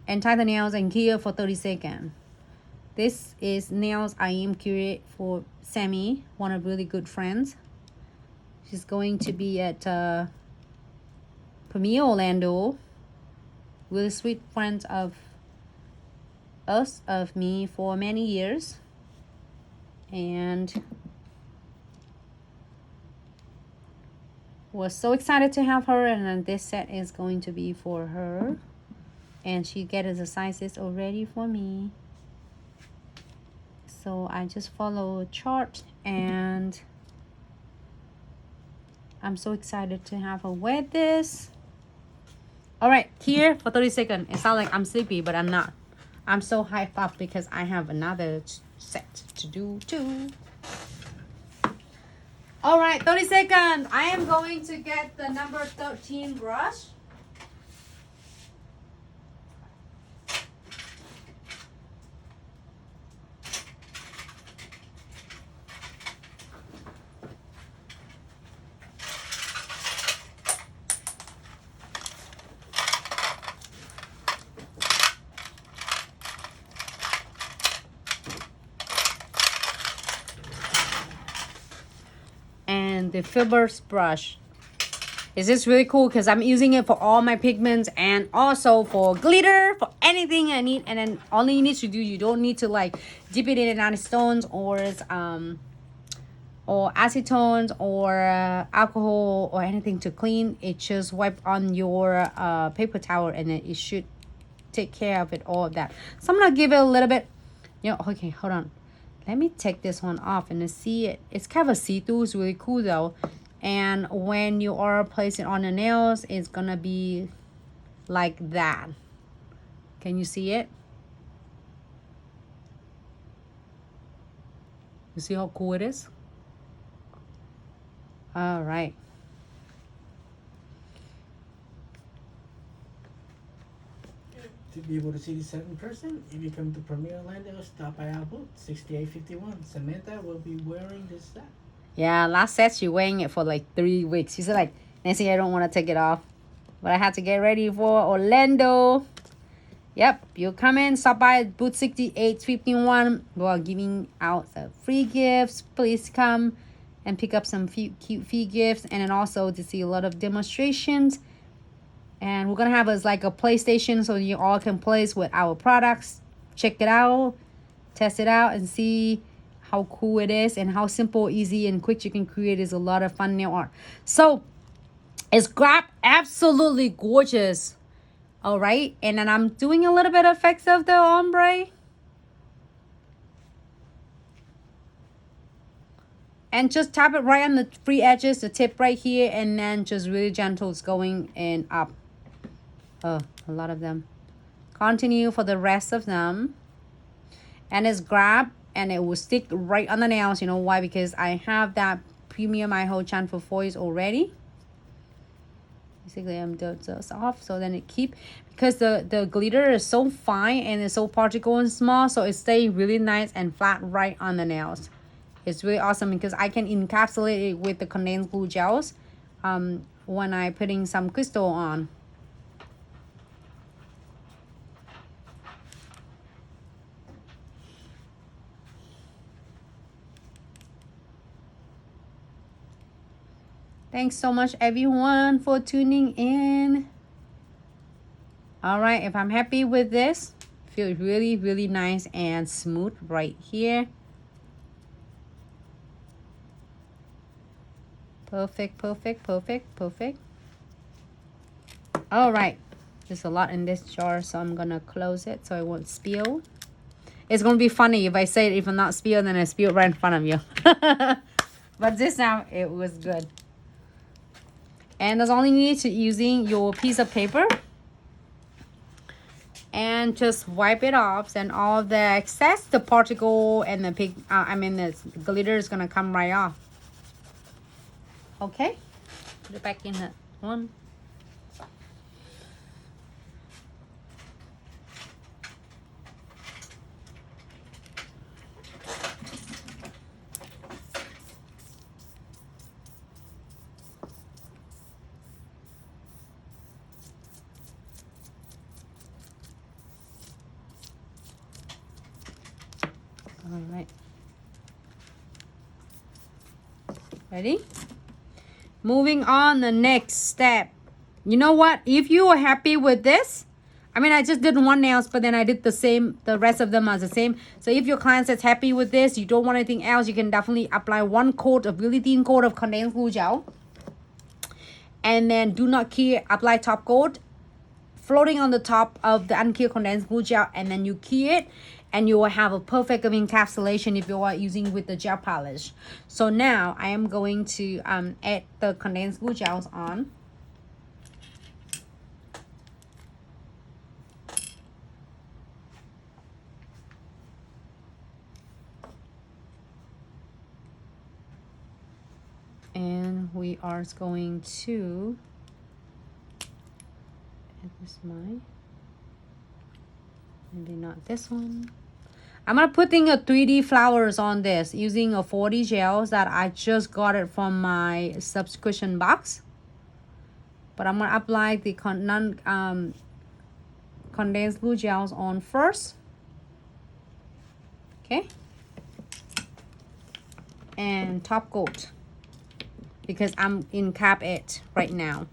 and tie the nails and cure for 30 seconds. This is nails I am curated for Sammy, one of really good friends. She's going to be at Premiere Orlando. Really sweet friends of us, of me, for many years. And was so excited to have her, and then this set is going to be for her. And she gets the sizes already for me. So I just follow a chart, and I'm so excited to have her wear this. All right, here for 30 seconds. It sounds like I'm sleepy, but I'm not. I'm so hyped up because I have another set to do too. All right, 30 seconds. I am going to get the number 13 brush. And the Filber's brush. Is this really cool because I'm using it for all my pigments and also for glitter, for anything I need. And then all you need to do, you don't need to like dip it in anistones or acetones or alcohol or anything to clean. It just wipe on your paper towel, and then it should take care of it, all of that. So I'm gonna give it a little bit, okay, hold on. Let me take this one off and see it. It's kind of a see-through. It's really cool though. And when you are placing on the nails, it's gonna be like that. Can you see it? You see how cool it is? All right. To be able to see this set in person, if you come to Premiere Orlando, stop by our booth, 6851. Samantha will be wearing this set. Yeah, last set she wearing it for like 3 weeks. She said like, Nancy, I don't want to take it off, but I had to get ready for Orlando. Yep, you come in, stop by booth 6851. We are giving out free gifts. Please come and pick up some cute free gifts, and then also to see a lot of demonstrations. And we're gonna have us like a PlayStation so you all can play with our products. Check it out, test it out, and see how cool it is and how simple, easy, and quick you can create. Is a lot of fun nail art. So it's absolutely gorgeous. All right, and then I'm doing a little bit of effects of the ombre. And just tap it right on the free edges, the tip right here, and then just really gentle. It's going in up. Oh, a lot of them. Continue for the rest of them. And it's grab, and it will stick right on the nails. You know why? Because I have that premium Iho Chan for foils already. Basically, I'm just off, so then it keep, because the glitter is so fine and it's so particle and small, so it stays really nice and flat right on the nails. It's really awesome because I can encapsulate it with the condensed glue gels when I putting some crystal on. Thanks so much everyone for tuning in. All right, if I'm happy with this, feels really, really nice and smooth right here. Perfect, perfect, perfect, perfect. All right, there's a lot in this jar, so I'm gonna close it so it won't spill. It's gonna be funny if I say it, if I'm not spill, then I spill right in front of you. But this time it was good. And that's all you need to using your piece of paper, and just wipe it off, and all the excess, the particle and the the glitter is gonna come right off. Okay, put it back in that one. All right. Ready? Moving on, the next step. You know what? If you are happy with this, I mean, I just did one nails, but then I did the same. The rest of them are the same. So if your client is happy with this, you don't want anything else, you can definitely apply one coat, a really thin coat of condensed glue gel. And then do not key, apply top coat, floating on the top of the unkeyed condensed glue gel, and then you key it, and you will have a perfect encapsulation if you are using with the gel polish. So now I am going to add the condensed glue gels on. And we are going to add this maybe not this one. I'm gonna putting a 3D flowers on this using a 40 gels that I just got it from my subscription box. But I'm gonna apply the condensed glue gels on first. Okay. And top coat, because I'm in cap it right now.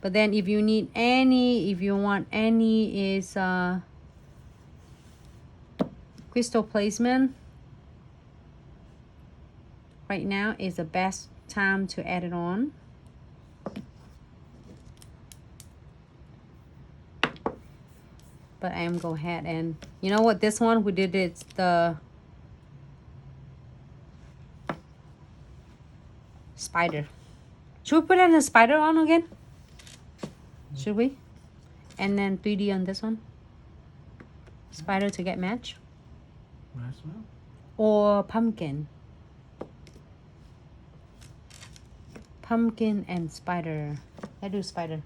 But then if you need any, if you want any is crystal placement, right now is the best time to add it on. But I am go ahead and, you know what, this one we did it the spider. Should we put in a spider on again? Should we? And then 3D on this one. Spider to get match. Might as well. Or pumpkin. Pumpkin and spider. Let's do spider.